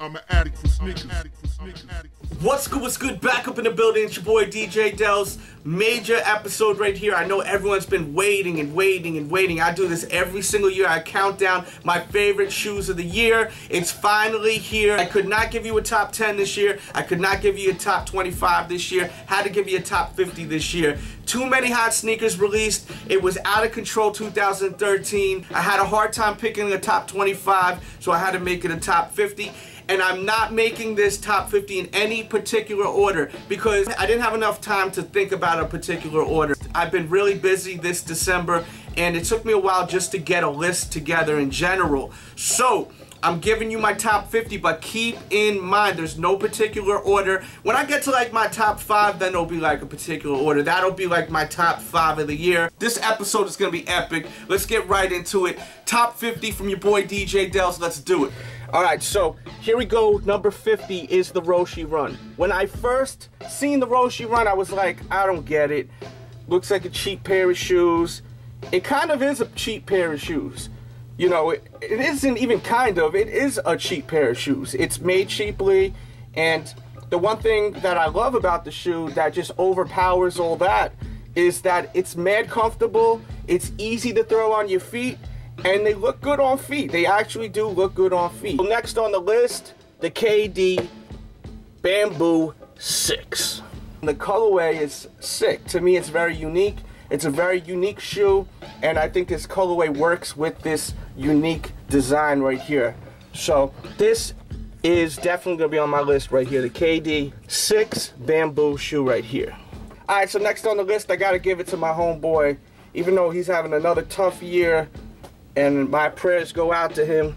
I'm an addict for sneakers. What's good? Back up in the building. It's your boy DJ Delz. Major episode right here. I know everyone's been waiting and waiting. I do this every single year. I count down my favorite shoes of the year. It's finally here. I could not give you a top 10 this year. I could not give you a top 25 this year. Had to give you a top 50 this year. Too many hot sneakers released. It was out of control 2013. I had a hard time picking a top 25, so I had to make it a top 50. And I'm not making this top 50 in any particular order because I didn't have enough time to think about a particular order. I've been really busy this December and it took me a while just to get a list together in general. So I'm giving you my top 50, but keep in mind there's no particular order. When I get to like my top 5, then it'll be like a particular order. That'll be like my top 5 of the year. This episode is gonna be epic. Let's get right into it. Top 50 from your boy DJ Delz. Let's do it. Alright, so here we go. Number 50 is the Roshe Run. When I first seen the Roshe Run, I was like, I don't get it. Looks like a cheap pair of shoes. It kind of is a cheap pair of shoes. You know, it isn't even kind of. It is a cheap pair of shoes. It's made cheaply, and the one thing that I love about the shoe that just overpowers all that is that it's mad comfortable, it's easy to throw on your feet, and they look good on feet. They actually do look good on feet. So next on the list, the KD Bamboo 6. The colorway is sick. To me, it's very unique. It's a very unique shoe, and I think this colorway works with this unique design right here. So this is definitely gonna be on my list right here. The KD 6 Bamboo shoe right here. All right, so next on the list, I gotta give it to my homeboy. Even though he's having another tough year, and my prayers go out to him,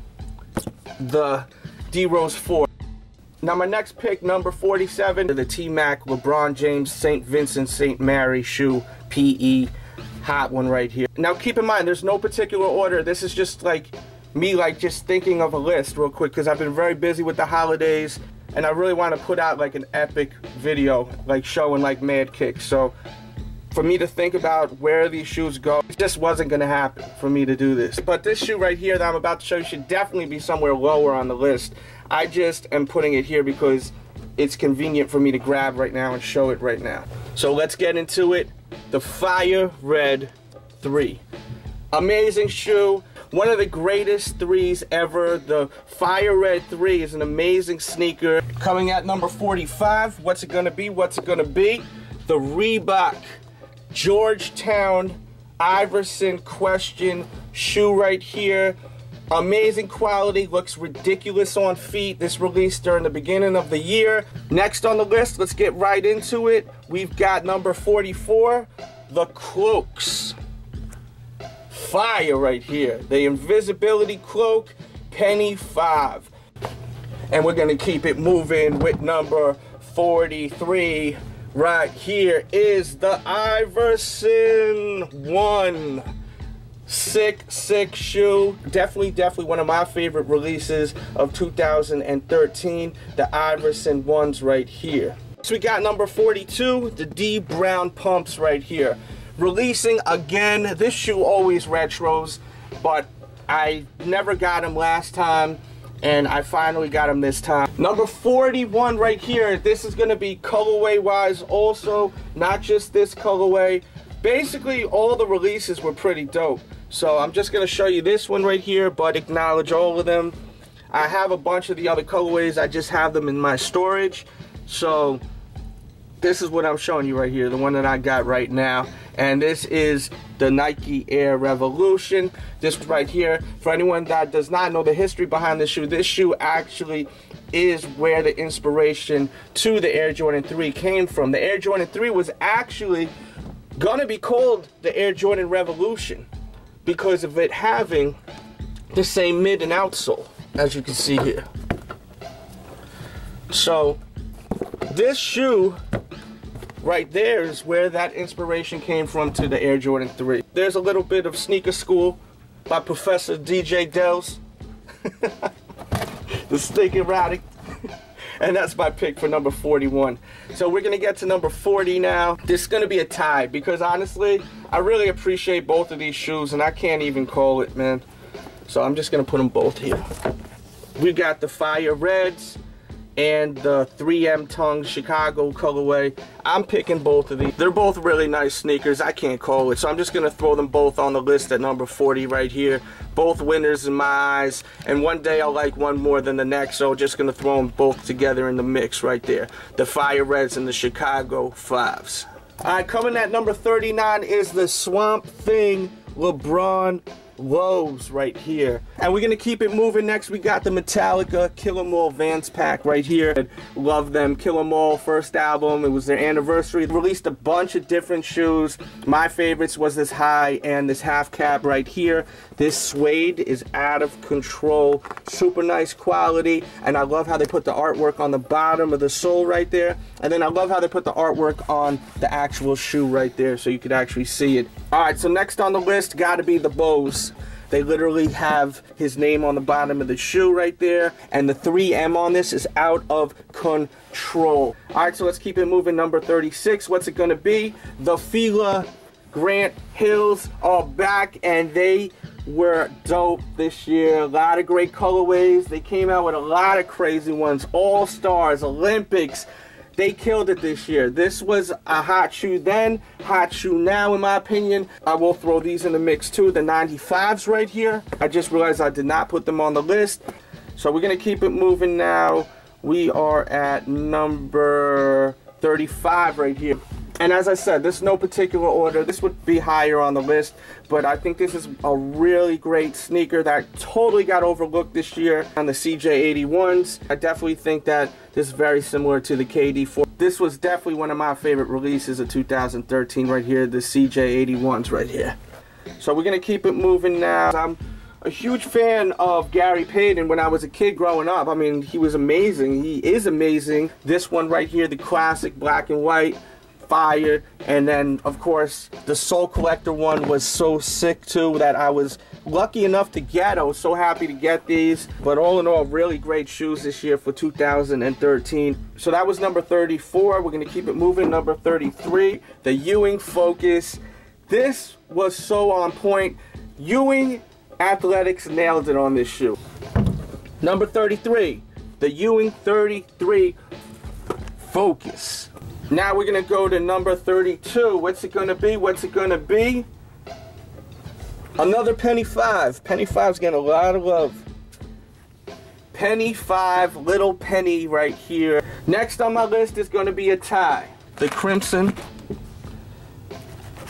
the D-Rose 4. Now my next pick, number 47, the T-Mac LeBron James St. Vincent St. Mary shoe, PE, hot one right here. Now keep in mind, there's no particular order. This is just like me just thinking of a list real quick because I've been very busy with the holidays and I really want to put out like an epic video, like showing like mad kicks. So for me to think about where these shoes go, it just wasn't gonna happen for me to do this. But this shoe right here that I'm about to show you should definitely be somewhere lower on the list. I just am putting it here because it's convenient for me to grab right now and show it right now. So let's get into it. The Fire Red 3. Amazing shoe. One of the greatest 3s ever. The Fire Red 3 is an amazing sneaker. Coming at number 45, what's it gonna be? What's it gonna be? The Reebok Georgetown Iverson Question shoe right here. Amazing quality, looks ridiculous on feet. This released during the beginning of the year. Next on the list, let's get right into it. We've got number 44, the Cloaks. Fire right here. The Invisibility Cloak, penny 5. And we're gonna keep it moving with number 43. Right here is the Iverson 1. Sick shoe. Definitely one of my favorite releases of 2013. The Iverson 1s right here. So we got number 42, the D Brown Pumps right here. Releasing again. This shoe always retros, but I never got him last time. And I finally got him this time. Number 41 right here. This is gonna be colorway wise also, not just this colorway. Basically all the releases were pretty dope. So I'm just gonna show you this one right here, but acknowledge all of them. I have a bunch of the other colorways, I just have them in my storage. So this is what I'm showing you right here, the one that I got right now. And this is the Nike Air Revolution. This right here, for anyone that does not know the history behind this shoe actually is where the inspiration to the Air Jordan 3 came from. The Air Jordan 3 was actually gonna be called the Air Jordan Revolution because of it having the same mid and outsole, as you can see here. So this shoe right there is where that inspiration came from to the Air Jordan 3. There's a little bit of Sneaker School by Professor DJ Delz. The Sneaker Rowdy. And that's my pick for number 41. So we're gonna get to number 40 now. This is gonna be a tie because honestly, I really appreciate both of these shoes and I can't even call it, man. So I'm just gonna put them both here. We got the Fire Reds and the 3M Tongue Chicago colorway. I'm picking both of these. They're both really nice sneakers. I can't call it, so I'm just gonna throw them both on the list at number 40 right here. Both winners in my eyes, and one day I'll like one more than the next, so just gonna throw them both together in the mix right there. The Fire Reds and the Chicago 5s. Alright, coming at number 39 is the Swamp Thing LeBron Lows right here. And we're gonna keep it moving. Next we got the Metallica Kill 'Em All Vans pack right here. Love them. Kill 'Em All, first album. It was their anniversary. Released a bunch of different shoes. My favorites was this high and this half cap right here. This suede is out of control. Super nice quality. And I love how they put the artwork on the bottom of the sole right there. And then I love how they put the artwork on the actual shoe right there so you could actually see it. Alright, so next on the list gotta be the Bose. They literally have his name on the bottom of the shoe right there. And the 3M on this is out of control. Alright, so let's keep it moving. Number 36, what's it gonna be? The Fila Grant Hills are back, and they were dope this year. A lot of great colorways. They came out with a lot of crazy ones. All-Stars, Olympics. They killed it this year. This was a hot shoe then, hot shoe now in my opinion. I will throw these in the mix too. The 95s right here. I just realized I did not put them on the list. So we're gonna keep it moving now. We are at number 35 right here. And as I said, this is no particular order. This would be higher on the list, but I think this is a really great sneaker that totally got overlooked this year on the CJ81s. I definitely think that this is very similar to the KD4. This was definitely one of my favorite releases of 2013 right here, the CJ81s right here. So we're gonna keep it moving now. I'm a huge fan of Gary Payton when I was a kid growing up. I mean, he was amazing. He is amazing. This one right here, the classic black and white. Fire. And then of course the Soul Collector one was so sick too that I was lucky enough to get. I was so happy to get these. But all in all, really great shoes this year for 2013. So that was number 34. We're gonna keep it moving. Number 33, the Ewing Focus. This was so on point. Ewing Athletics nailed it on this shoe. Number 33, the Ewing 33 Focus. Now we're gonna go to number 32. What's it gonna be? What's it gonna be? Another Penny 5. Penny 5's getting a lot of love. Penny 5, little penny right here. Next on my list is gonna be a tie. The Crimson.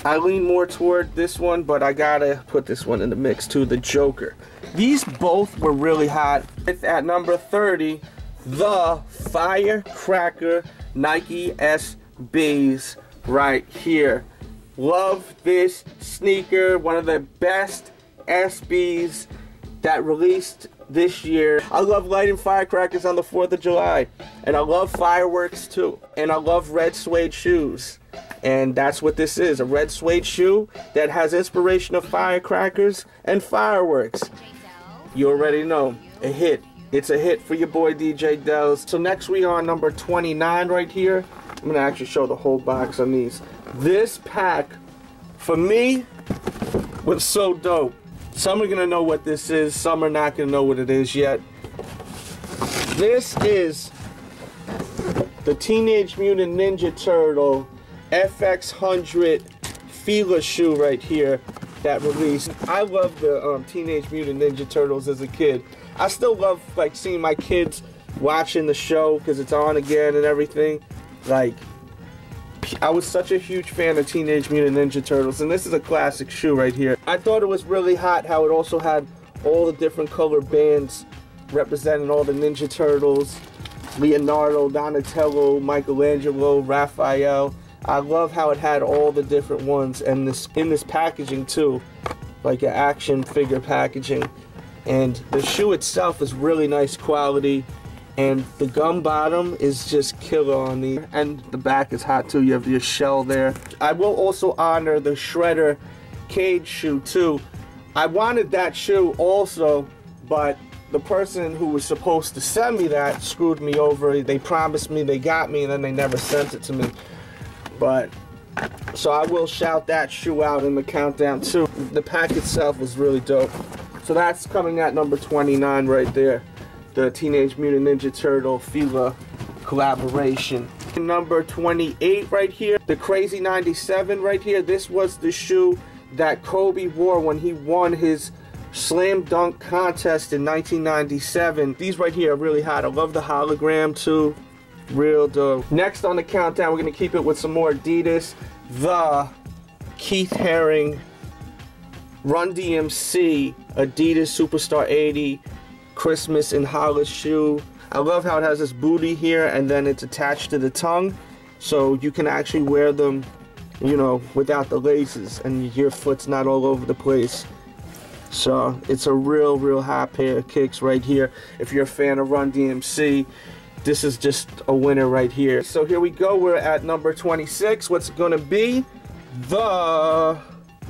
I lean more toward this one, but I gotta put this one in the mix too, the Joker. These both were really hot. It's at number 30, the Firecracker Nike SBs right here. Love this sneaker. One of the best SBs that released this year. I love lighting firecrackers on the 4th of July. And I love fireworks too. And I love red suede shoes. And that's what this is, a red suede shoe that has inspiration of firecrackers and fireworks. You already know, a hit. It's a hit for your boy DJ Delz. So next we are on number 29 right here. I'm gonna actually show the whole box on these. This pack, for me, was so dope. Some are gonna know what this is, some are not gonna know what it is yet. This is the Teenage Mutant Ninja Turtle FX100 Fila shoe right here that released. I love the Teenage Mutant Ninja Turtles as a kid. I still love like seeing my kids watching the show because it's on again and everything. Like, I was such a huge fan of Teenage Mutant Ninja Turtles, and this is a classic shoe right here. I thought it was really hot how it also had all the different color bands representing all the Ninja Turtles. Leonardo, Donatello, Michelangelo, Raphael. I love how it had all the different ones, and in this packaging too, like an action figure packaging. And the shoe itself is really nice quality, and the gum bottom is just killer on the, and the back is hot too. You have your shell there. I will also honor the Shredder Cage shoe too. I wanted that shoe also, but the person who was supposed to send me that screwed me over. They promised me they got me, and then they never sent it to me. But so I will shout that shoe out in the countdown too. The pack itself was really dope. So that's coming at number 29 right there. the Teenage Mutant Ninja Turtle Fila collaboration. Number 28 right here, the Crazy 97 right here. This was the shoe that Kobe wore when he won his slam dunk contest in 1997. These right here are really hot. I love the hologram too. Real dope. Next on the countdown, we're gonna keep it with some more Adidas. The Keith Haring Run DMC Adidas Superstar 80 Christmas and Hollis shoe. I love how it has this booty here and then it's attached to the tongue, so you can actually wear them, you know, without the laces and your foot's not all over the place. So it's a real hot pair of kicks right here. If you're a fan of Run DMC, this is just a winner right here. So here we go, we're at number 26. What's it gonna be? The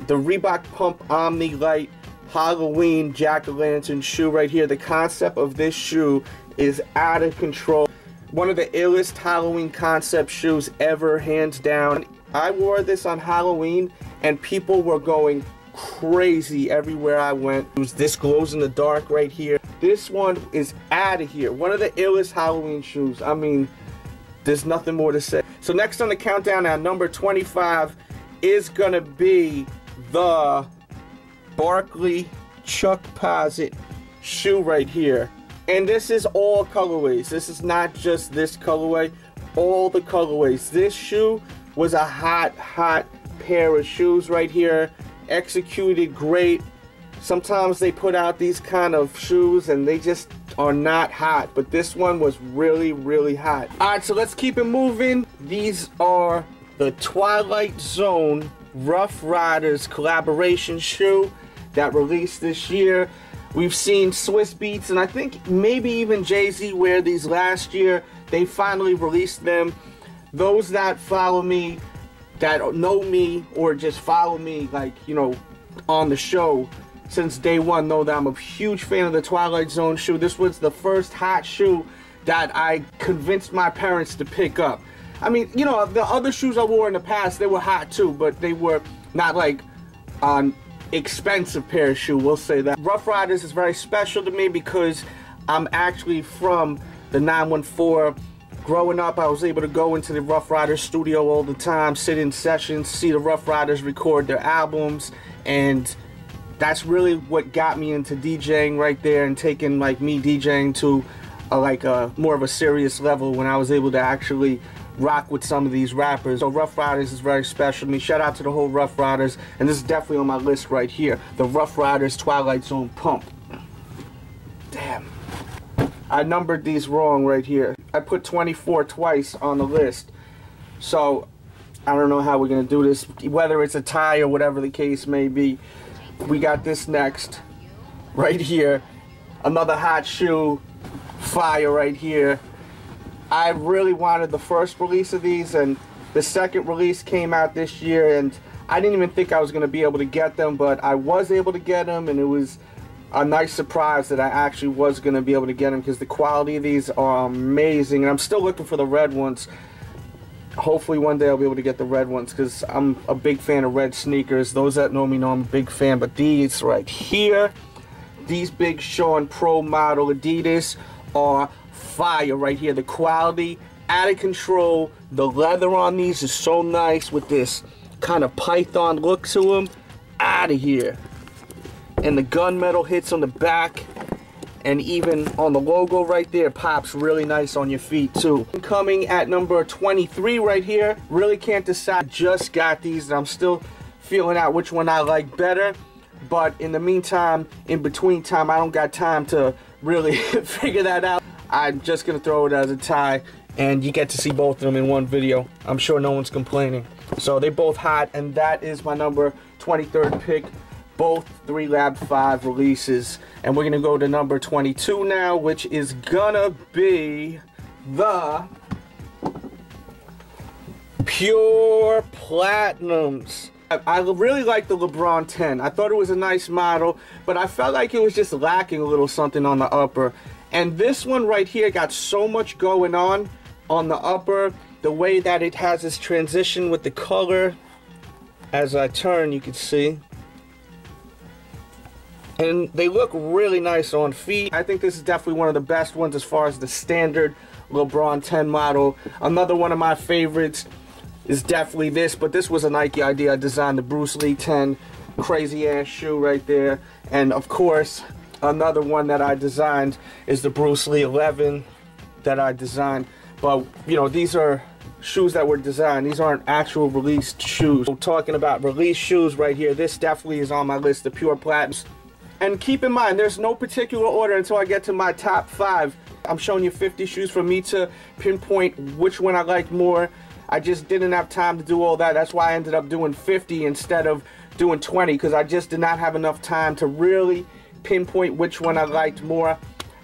Reebok Pump Omni Light Halloween Jack-o'-lantern shoe right here. The concept of this shoe is out of control. One of the illest Halloween concept shoes ever, hands down. I wore this on Halloween and people were going crazy everywhere I went. It was this glows in the dark right here. This one is out of here. One of the illest Halloween shoes. I mean, there's nothing more to say. So next on the countdown at number 25 is gonna be the Barkley Chuck Posit shoe right here. And this is all colorways. This is not just this colorway, all the colorways. This shoe was a hot pair of shoes right here. Executed great. Sometimes they put out these kind of shoes and they just are not hot, but this one was really hot. Alright, so let's keep it moving. These are the Twilight Zone Rough Riders collaboration shoe that released this year. We've seen Swiss Beats and I think maybe even Jay-Z wear these last year. They finally released them. Those that follow me, that know me, or just follow me, like, you know, on the show since day one, know that I'm a huge fan of the Twilight Zone shoe. This was the first hot shoe that I convinced my parents to pick up. I mean, you know, the other shoes I wore in the past, they were hot too, but they were not like an expensive pair of shoes, we'll say that. Rough Riders is very special to me because I'm actually from the 914. Growing up, I was able to go into the Rough Riders studio all the time, sit in sessions, see the Rough Riders record their albums, and that's really what got me into DJing right there and taking like me DJing to a more of a serious level when I was able to actually rock with some of these rappers. So Rough Riders is very special to me. Shout out to the whole Rough Riders, and this is definitely on my list right here. The Rough Riders Twilight Zone Pump. Damn. I numbered these wrong right here. I put 24 twice on the list. So I don't know how we're gonna do this, whether it's a tie or whatever the case may be. We got this next right here. Another hot shoe, fire right here. I really wanted the first release of these, and the second release came out this year, and I didn't even think I was going to be able to get them, but I was able to get them, and it was a nice surprise that I actually was going to be able to get them because the quality of these are amazing, and I'm still looking for the red ones. Hopefully one day I'll be able to get the red ones because I'm a big fan of red sneakers. Those that know me know I'm a big fan, but these right here, these Big Sean Pro model Adidas are fire right here. The quality out of control. The leather on these is so nice with this kind of python look to them. Out of here. And the gunmetal hits on the back and even on the logo right there pops really nice on your feet too. Coming at number 23 right here. Really can't decide. Just got these and I'm still feeling out which one I like better. But in the meantime, in between time, I don't got time to really figure that out. I'm just gonna throw it as a tie, and you get to see both of them in one video. I'm sure no one's complaining. So they both hot, and that is my number 23rd pick. Both 3 Lab 5 releases. And we're gonna go to number 22 now, which is gonna be the Pure Platinums. I really like the LeBron 10. I thought it was a nice model, but I felt like it was just lacking a little something on the upper. And this one right here got so much going on the upper. The way that it has this transition with the color. As I turn, you can see. and they look really nice on feet. I think this is definitely one of the best ones as far as the standard LeBron 10 model. Another one of my favorites is definitely this, but this was a Nike idea. I designed the Bruce Lee 10, crazy ass shoe right there. And of course, another one that I designed is the Bruce Lee 11 that I designed. But you know, these are shoes that were designed. These aren't actual released shoes. So talking about released shoes right here, this definitely is on my list, the Pure Platinums. And keep in mind, there's no particular order until I get to my top 5. I'm showing you 50 shoes for me to pinpoint which one I like more. I just didn't have time to do all that. That's why I ended up doing 50 instead of doing 20, because I just did not have enough time to really pinpoint which one I liked more.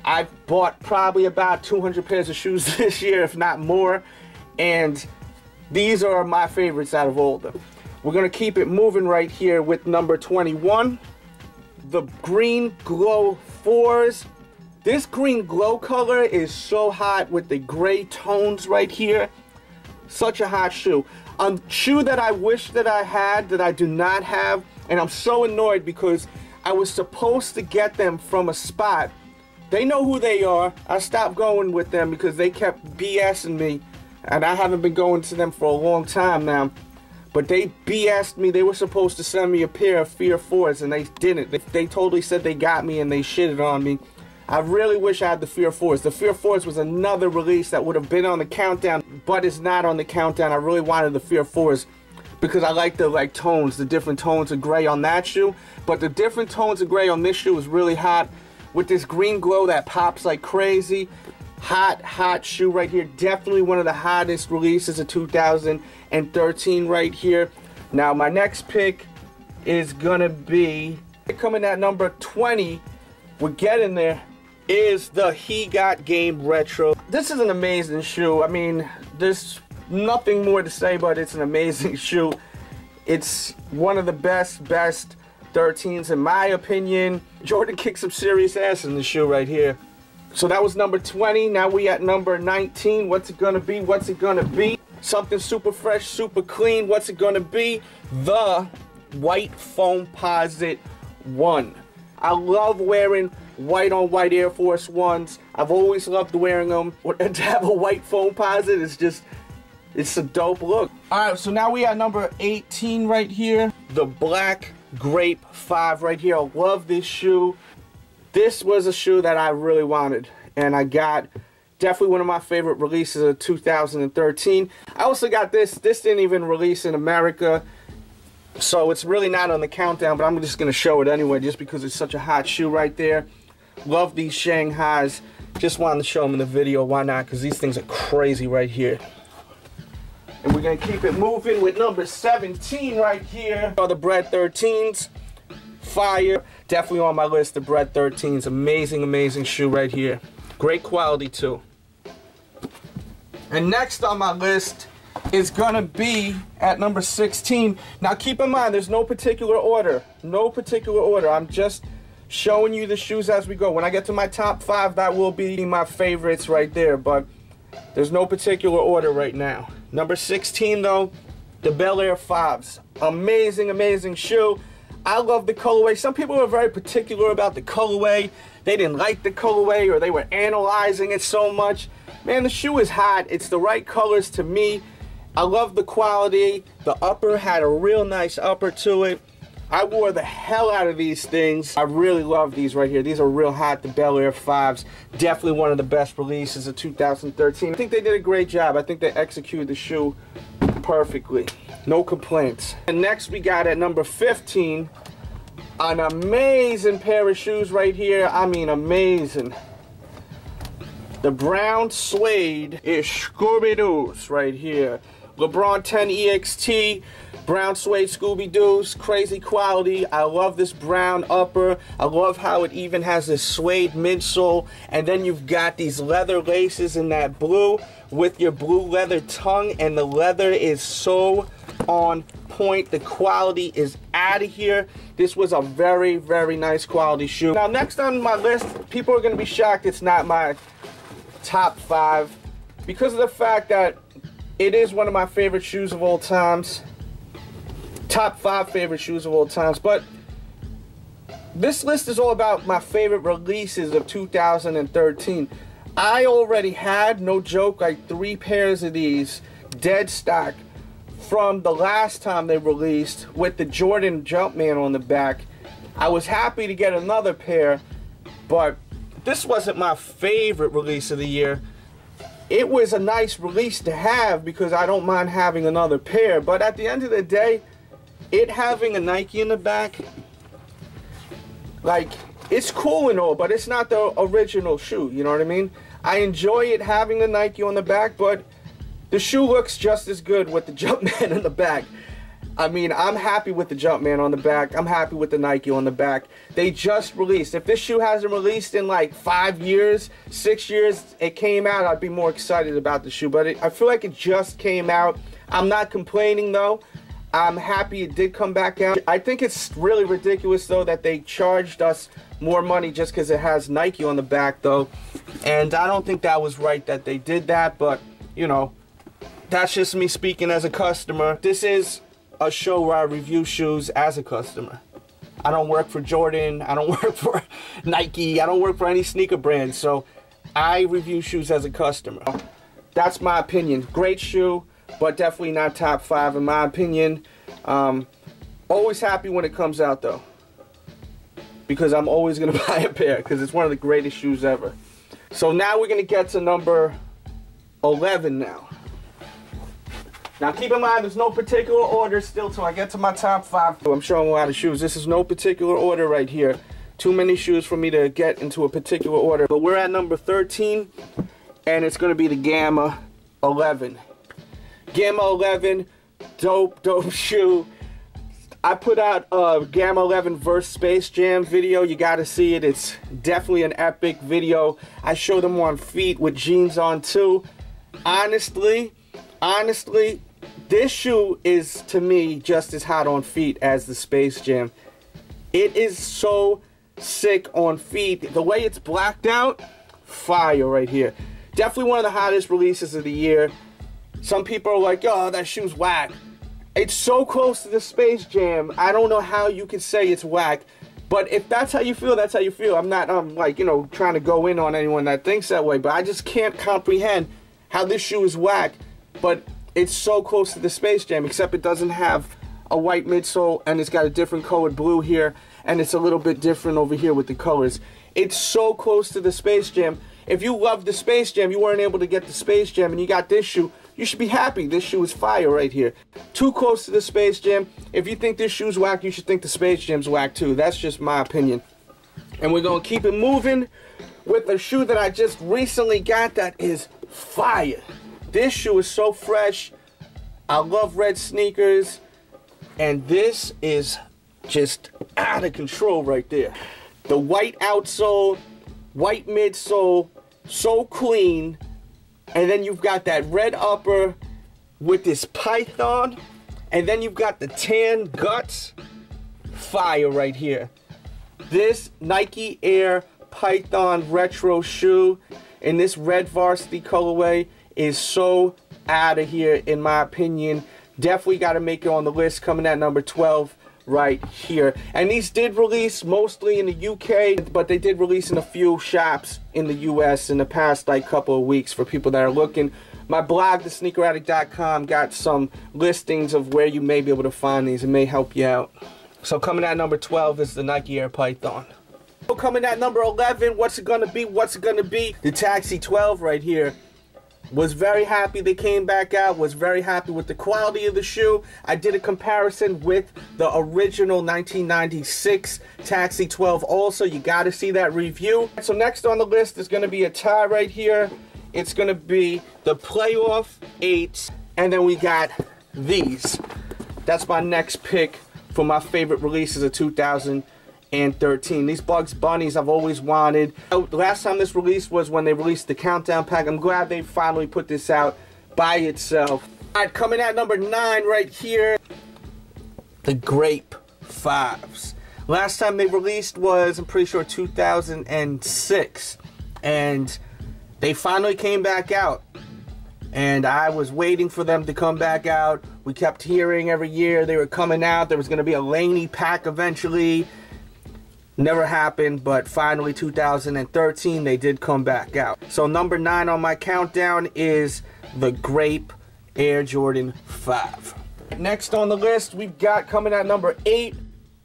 I bought probably about 200 pairs of shoes this year, if not more, and these are my favorites out of all of them. We're gonna keep it moving right here with number 21, the Green Glow 4s. This green glow color is so hot with the gray tones right here. Such a hot shoe. A shoe that I wish that I had that I do not have, and I'm so annoyed because I was supposed to get them from a spot. They know who they are. I stopped going with them because they kept BSing me, and I haven't been going to them for a long time now. But they BS'd me. They were supposed to send me a pair of Fear 4s, and they didn't. They totally said they got me, and they shitted on me. I really wish I had the Fear 4s. The Fear 4s was another release that would have been on the countdown, but it's not on the countdown. I really wanted the Fear 4s because I like the tones, the different tones of gray on that shoe. But the different tones of gray on this shoe is really hot with this green glow that pops like crazy. Hot, hot shoe right here. Definitely one of the hottest releases of 2013 right here. Now my next pick is gonna be, coming at number 20, we're getting there, is the He Got Game Retro. This is an amazing shoe. I mean, there's nothing more to say, but it's an amazing shoe. It's one of the best 13s in my opinion. Jordan kicked some serious ass in the shoe right here. So that was number 20. Now we at number 19. What's it gonna be? What's it gonna be? Something super fresh, super clean. What's it gonna be? The white Foamposite 1. I love wearing white on white Air Force Ones. I've always loved wearing them. And to have a white Foamposite is just, it's a dope look. Alright, so now we at number 18 right here. The Black Grape 5 right here. I love this shoe. This was a shoe that I really wanted, and I got. Definitely one of my favorite releases of 2013. I also got this. This didn't even release in America, so it's really not on the countdown, but I'm just going to show it anyway just because it's such a hot shoe right there. Love these Shanghais. Just wanted to show them in the video. Why not? Because these things are crazy right here. And we're going to keep it moving with number 17 right here. Are the Bread 13s. Fire. Definitely on my list, the Bread 13s. Amazing, amazing shoe right here. Great quality too. And next on my list is gonna be at number 16. Now keep in mind, there's no particular order. No particular order. I'm just showing you the shoes as we go. When I get to my top 5, that will be my favorites right there. But there's no particular order right now. Number 16 though, the Bel Air 5s. Amazing, amazing shoe. I love the colorway. Some people are very particular about the colorway. They didn't like the colorway, or they were analyzing it so much. Man, the shoe is hot. It's the right colors to me. I love the quality. The upper had a real nice upper to it. I wore the hell out of these things. I really love these right here. These are real hot, the Bel Air 5s. Definitely one of the best releases of 2013. I think they did a great job. I think they executed the shoe perfectly. No complaints. And next we got at number 15, an amazing pair of shoes right here. I mean, amazing. The brown suede is Scooby-Doo's right here. LeBron 10 EXT, brown suede Scooby-Doo's, crazy quality. I love this brown upper. I love how it even has this suede midsole. And then you've got these leather laces in that blue with your blue leather tongue. And the leather is so on point. The quality is out of here. This was a very, very nice quality shoe. Now, next on my list, people are going to be shocked it's not my top 5 because of the fact that it is one of my favorite shoes of all times. Top 5 favorite shoes of all times. But This list is all about my favorite releases of 2013. I already had, no joke, like 3 pairs of these dead stock from the last time they released with the Jordan Jumpman on the back. I was happy to get another pair, but this wasn't my favorite release of the year. It was a nice release to have because I don't mind having another pair, but at the end of the day, it having a Nike in the back, like, it's cool and all, but it's not the original shoe, you know what I mean? I enjoy it having the Nike on the back, but the shoe looks just as good with the Jumpman in the back. I mean, I'm happy with the Jumpman on the back. I'm happy with the Nike on the back. They just released. If this shoe hasn't released in like 5 years, 6 years, it came out, I'd be more excited about the shoe. But I feel like it just came out. I'm not complaining though. I'm happy it did come back out. I think it's really ridiculous though that they charged us more money just because it has Nike on the back though. And I don't think that was right that they did that, but you know, that's just me speaking as a customer. This is a show where I review shoes as a customer. I don't work for Jordan, I don't work for Nike, I don't work for any sneaker brand, so I review shoes as a customer. That's my opinion. Great shoe, but definitely not top 5 in my opinion. Always happy when it comes out though, because I'm always gonna buy a pair because it's one of the greatest shoes ever. So now we're gonna get to number 11 now. Now keep in mind, there's no particular order still till I get to my top 5. I'm showing a lot of shoes. This is no particular order right here. Too many shoes for me to get into a particular order. But we're at number 13, and it's going to be the Gamma 11. Gamma 11, dope shoe. I put out a Gamma 11 vs Space Jam video. You got to see it. It's definitely an epic video. I show them on feet with jeans on too. Honestly, this shoe is, to me, just as hot on feet as the Space Jam. It is so sick on feet. The way it's blacked out, fire right here. Definitely one of the hottest releases of the year. Some people are like, oh, that shoe's whack. It's so close to the Space Jam. I don't know how you can say it's whack. But if that's how you feel, that's how you feel. I'm not, like, you know, trying to go in on anyone that thinks that way. But I just can't comprehend how this shoe is whack. But it's so close to the Space Jam, except it doesn't have a white midsole, and it's got a different colored blue here, and it's a little bit different over here with the colors. It's so close to the Space Jam. If you love the Space Jam, you weren't able to get the Space Jam, and you got this shoe, you should be happy. This shoe is fire right here. Too close to the Space Jam. If you think this shoe's whack, you should think the Space Jam's whack too. That's just my opinion. And we're going to keep it moving with a shoe that I just recently got that is fire. This shoe is so fresh. I love red sneakers, and this is just out of control right there. The white outsole, white midsole, so clean, and then you've got that red upper with this python, and then you've got the tan guts. Fire right here. This Nike Air Python retro shoe in this red varsity colorway is so out of here in my opinion. Definitely got to make it on the list, coming at number 12 right here. And these did release mostly in the UK, but they did release in a few shops in the US in the past like couple of weeks for people that are looking. My blog, thesneakeraddict.com, got some listings of where you may be able to find these. It may help you out. So coming at number 12 is the Nike Air Python. So coming at number 11, what's it gonna be? What's it gonna be? The Taxi 12 right here. Was very happy they came back out. Was very happy with the quality of the shoe. I did a comparison with the original 1996 Taxi 12 also. You got to see that review. So next on the list is going to be a tie right here. It's going to be the Playoff 8. And then we got these. That's my next pick for my favorite releases of 2013. These Bugs Bunnies I've always wanted. The last time this released was when they released the Countdown Pack. I'm glad they finally put this out by itself. Alright, coming at number 9 right here, the Grape 5s. Last time they released was, I'm pretty sure, 2006. And they finally came back out. And I was waiting for them to come back out. We kept hearing every year they were coming out. There was going to be a Laney pack eventually. Never happened, but finally 2013 they did come back out. So number 9 on my countdown is the Grape Air Jordan 5. Next on the list, we've got coming at number 8.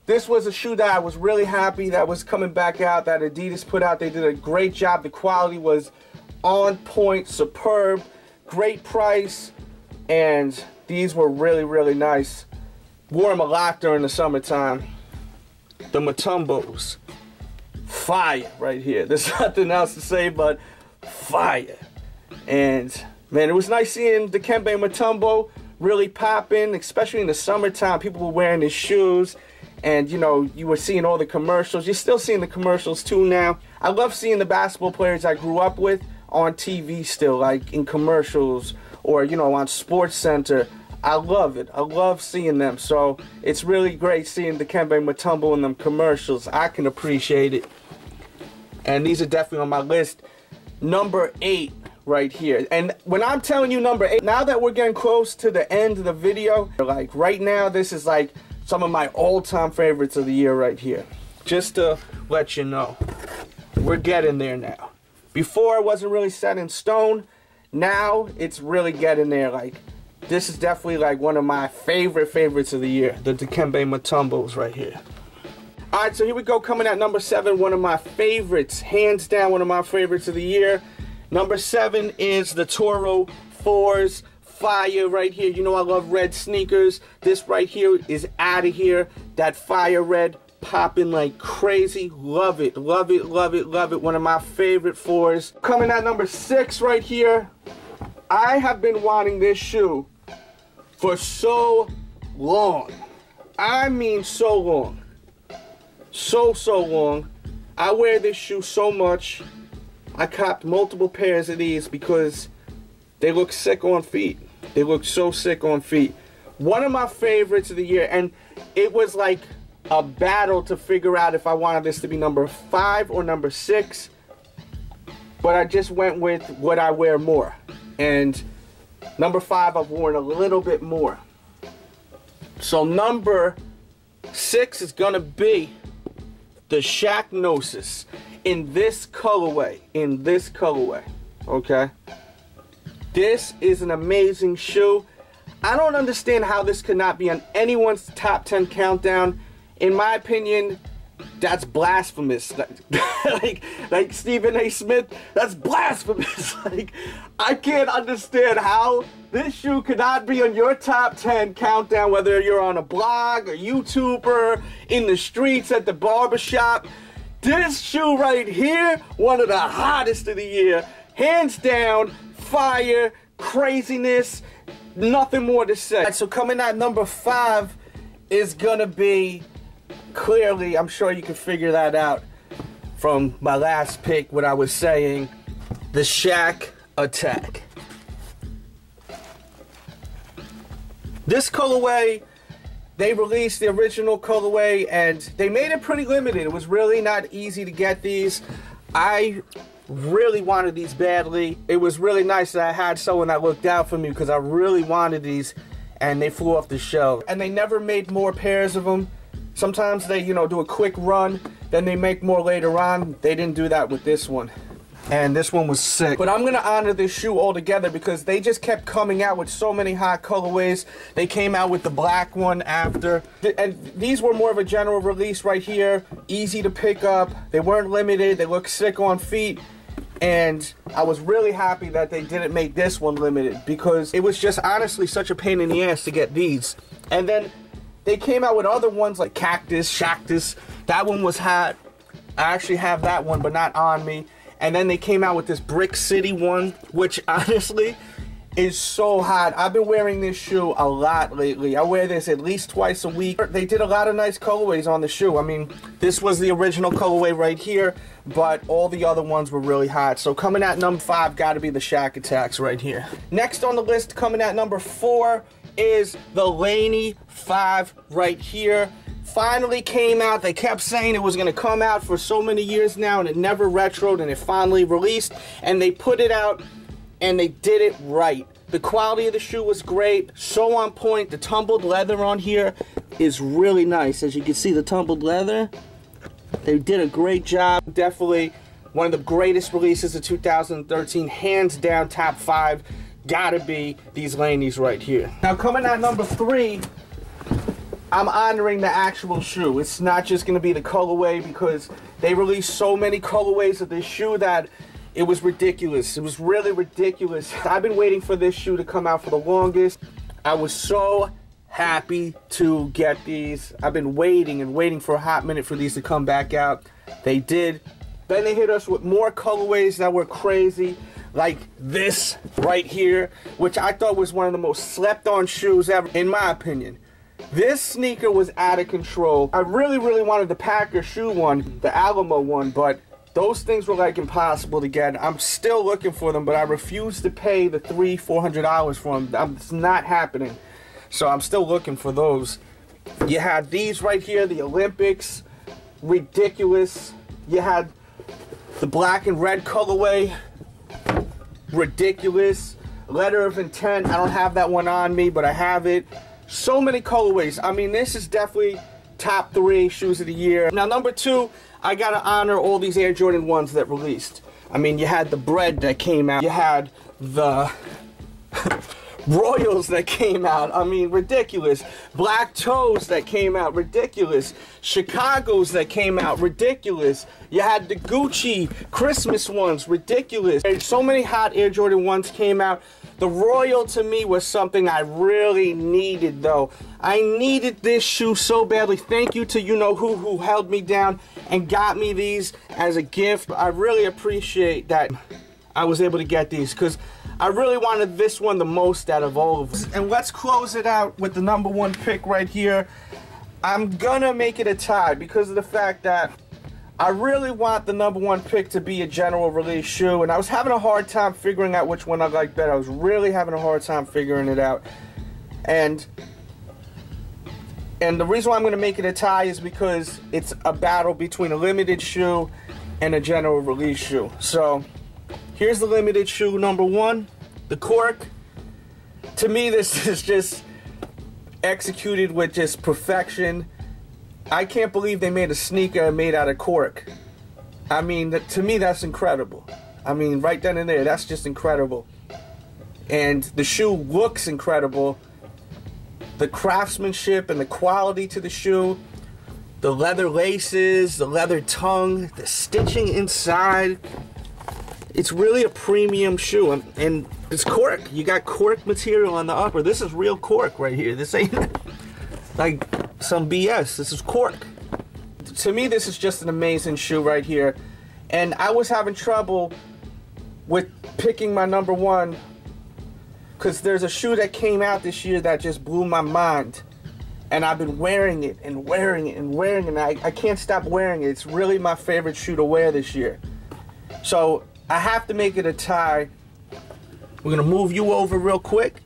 This was a shoe that I was really happy that was coming back out, that Adidas put out. They did a great job. The quality was on point, superb, great price, and these were really, really nice. Wore them a lot during the summertime. The Matumbos. Fire right here. There's nothing else to say but fire. And man, it was nice seeing the Dikembe Mutombo really popping, especially in the summertime. People were wearing his shoes. And, you know, you were seeing all the commercials. You're still seeing the commercials, too, now. I love seeing the basketball players I grew up with on TV still, like in commercials or, you know, on Sports Center. I love it. I love seeing them. So it's really great seeing Dikembe Mutombo in them commercials. I can appreciate it. And these are definitely on my list. Number 8 right here. And when I'm telling you number 8, now that we're getting close to the end of the video, like right now, this is like some of my all-time favorites of the year right here. Just to let you know, we're getting there now. Before it wasn't really set in stone. Now it's really getting there. Like, this is definitely like one of my favorites of the year. The Dikembe Mutombos right here. Alright, so here we go, coming at number 7. One of my favorites, hands down one of my favorites of the year. Number 7 is the Toro 4s. Fire right here. You know I love red sneakers. This right here is out of here. That fire red popping like crazy. Love it, love it, love it, love it. One of my favorite 4s. Coming at number 6 right here. I have been wanting this shoe for so long. I mean so long. So long. I wear this shoe so much. I copped multiple pairs of these because they look sick on feet. They look so sick on feet. One of my favorites of the year, and it was like a battle to figure out if I wanted this to be number 5 or number 6. But I just went with what I wear more. And number 5 I've worn a little bit more. So number 6 is gonna be the Shacknosis in this colorway. In this colorway. Okay? This is an amazing shoe. I don't understand how this could not be on anyone's top 10 countdown. In my opinion, that's blasphemous. like Stephen A. Smith, that's blasphemous. Like, I can't understand how this shoe could not be on your top 10 countdown, whether you're on a blog, a YouTuber, in the streets, at the barbershop. This shoe right here, one of the hottest of the year, hands down. Fire, craziness, nothing more to say. So coming at number 5 is gonna be, clearly, I'm sure you can figure that out from my last pick, what I was saying, the Shaq Attack. This colorway, they released the original colorway and they made it pretty limited. It was really not easy to get these. I really wanted these badly. It was really nice that I had someone that looked out for me because I really wanted these and they flew off the shelf. And they never made more pairs of them. Sometimes they, you know, do a quick run, then they make more later on. They didn't do that with this one. And this one was sick. But I'm gonna honor this shoe altogether because they just kept coming out with so many hot colorways. They came out with the black one after. And these were more of a general release right here. Easy to pick up. They weren't limited. They look sick on feet. And I was really happy that they didn't make this one limited because it was just honestly such a pain in the ass to get these. And then they came out with other ones like Cactus, Shactus. That one was hot. I actually have that one, but not on me. And then they came out with this Brick City one, which honestly is so hot. I've been wearing this shoe a lot lately. I wear this at least twice a week. They did a lot of nice colorways on the shoe. I mean, this was the original colorway right here, but all the other ones were really hot. So coming at number 5, gotta be the Shaq Attacks right here. Next on the list, coming at number 4, is the Laney 5 right here. Finally came out. They kept saying it was going to come out for so many years now, and it never retroed, and it finally released, and they put it out, and they did it right. The quality of the shoe was great, so on point. The tumbled leather on here is really nice. As you can see, the tumbled leather, They did a great job. Definitely one of the greatest releases of 2013. Hands down, top 5. Gotta be these lanies right here. Now coming at number 3, I'm honoring the actual shoe. It's not just gonna be the colorway, because they released so many colorways of this shoe that it was ridiculous. It was really ridiculous. I've been waiting for this shoe to come out for the longest. I was so happy to get these. I've been waiting and waiting for a hot minute for these to come back out. They did. Then they hit us with more colorways that were crazy, like this right here, which I thought was one of the most slept on shoes ever, in my opinion. This sneaker was out of control. I really wanted the Packer shoe one, the Alamo one, but those things were like impossible to get. I'm still looking for them, but I refuse to pay the $300-400 for them. It's not happening. So I'm still looking for those. You had these right here, the Olympics, ridiculous. You had the black and red colorway, ridiculous. Letter of Intent, I don't have that one on me, but I have it. So many colorways. I mean, this is definitely top 3 shoes of the year. Now, number 2, I gotta honor all these Air Jordan 1s that released. I mean, you had the Bread that came out. You had the Royals that came out. I mean, ridiculous. Black Toes that came out. Ridiculous. Chicago's that came out. Ridiculous. You had the Gucci Christmas ones. Ridiculous. So many hot Air Jordan 1s came out. The Royal, to me, was something I really needed, though. I needed this shoe so badly. Thank you to you-know-who held me down and got me these as a gift. I really appreciate that I was able to get these, because I really wanted this one the most out of all of them. And let's close it out with the number 1 pick right here. I'm gonna make it a tie because of the fact that I really want the number 1 pick to be a general release shoe, and I was having a hard time figuring out which one I like better. I was really having a hard time figuring it out. And the reason why I'm going to make it a tie is because it's a battle between a limited shoe and a general release shoe. So here's the limited shoe number 1, the Cork. To me, this is just executed with just perfection. I can't believe they made a sneaker made out of cork. I mean, to me, that's incredible. I mean, right then and there, that's just incredible. And the shoe looks incredible. The craftsmanship and the quality to the shoe, the leather laces, the leather tongue, the stitching inside. It's really a premium shoe. And it's cork. You got cork material on the upper. This is real cork right here. This ain't like some BS. This is cork. To me, this is just an amazing shoe right here. And I was having trouble with picking my number 1 because there's a shoe that came out this year that just blew my mind. And I've been wearing it and wearing it and wearing it. And I can't stop wearing it. It's really my favorite shoe to wear this year. So I have to make it a tie. We're going to move you over real quick.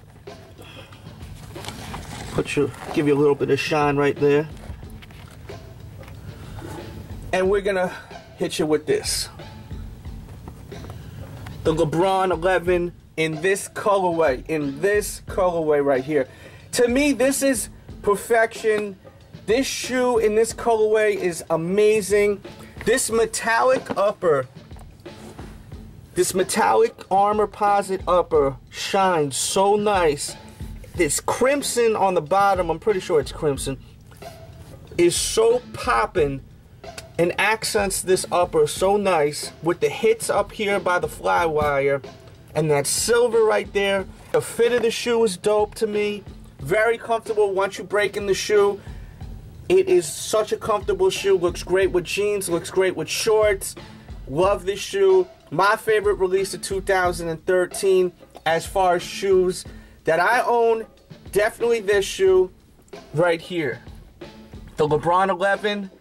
Give you a little bit of shine right there. And we're gonna hit you with this. The LeBron 11 in this colorway right here. To me, this is perfection. This shoe in this colorway is amazing. This metallic upper, this metallic armor posit upper shines so nice. This crimson on the bottom, I'm pretty sure it's crimson, is so poppin' and accents this upper so nice with the hits up here by the fly wire and that silver right there. The fit of the shoe is dope to me. Very comfortable once you break in the shoe. It is such a comfortable shoe. Looks great with jeans, looks great with shorts. Love this shoe. My favorite release of 2013 as far as shoes that I own, definitely this shoe right here. The LeBron 11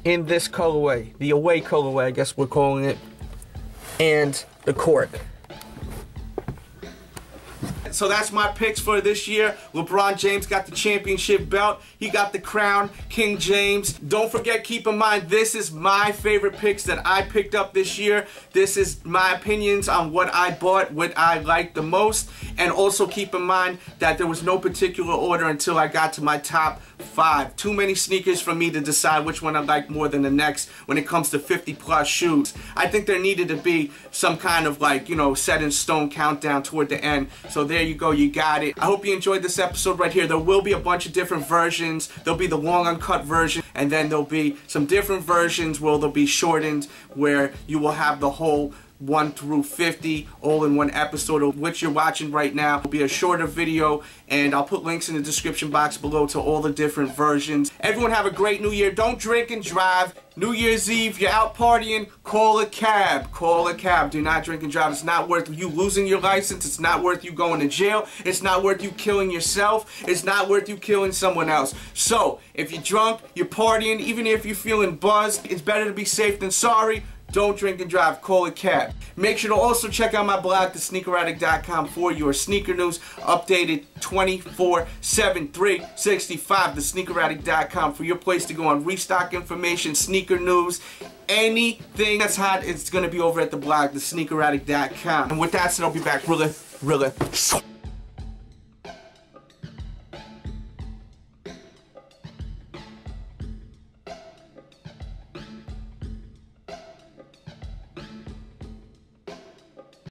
in this colorway. The away colorway, I guess we're calling it. And the cork. So that's my picks for this year. LeBron James got the championship belt. He got the crown, King James. Don't forget, keep in mind, this is my favorite picks that I picked up this year. This is my opinions on what I bought, what I liked the most. And also keep in mind that there was no particular order until I got to my top 5. Too many sneakers for me to decide which one I like more than the next when it comes to 50 plus shoes. I think there needed to be some kind of like, you know, set in stone countdown toward the end. So there you go, you got it. I hope you enjoyed this episode right here. There will be a bunch of different versions. There'll be the long uncut version, and then there'll be some different versions where they'll be shortened, where you will have the whole 1 through 50 all in one episode, of which you're watching right now. It'll be a shorter video, and I'll put links in the description box below to all the different versions. Everyone have a great new year. Don't drink and drive. New Year's Eve, you're out partying, call a cab. Call a cab. Do not drink and drive. It's not worth you losing your license. It's not worth you going to jail. It's not worth you killing yourself. It's not worth you killing someone else. So, if you're drunk, you're partying, even if you're feeling buzzed, it's better to be safe than sorry. Don't drink and drive, call a cab. Make sure to also check out my blog, thesneakeraddict.com, for your sneaker news, updated 24/7, 365, thesneakeraddict.com, for your place to go on restock information, sneaker news, anything that's hot, it's going to be over at the blog, thesneakeraddict.com. And with that said, I'll be back really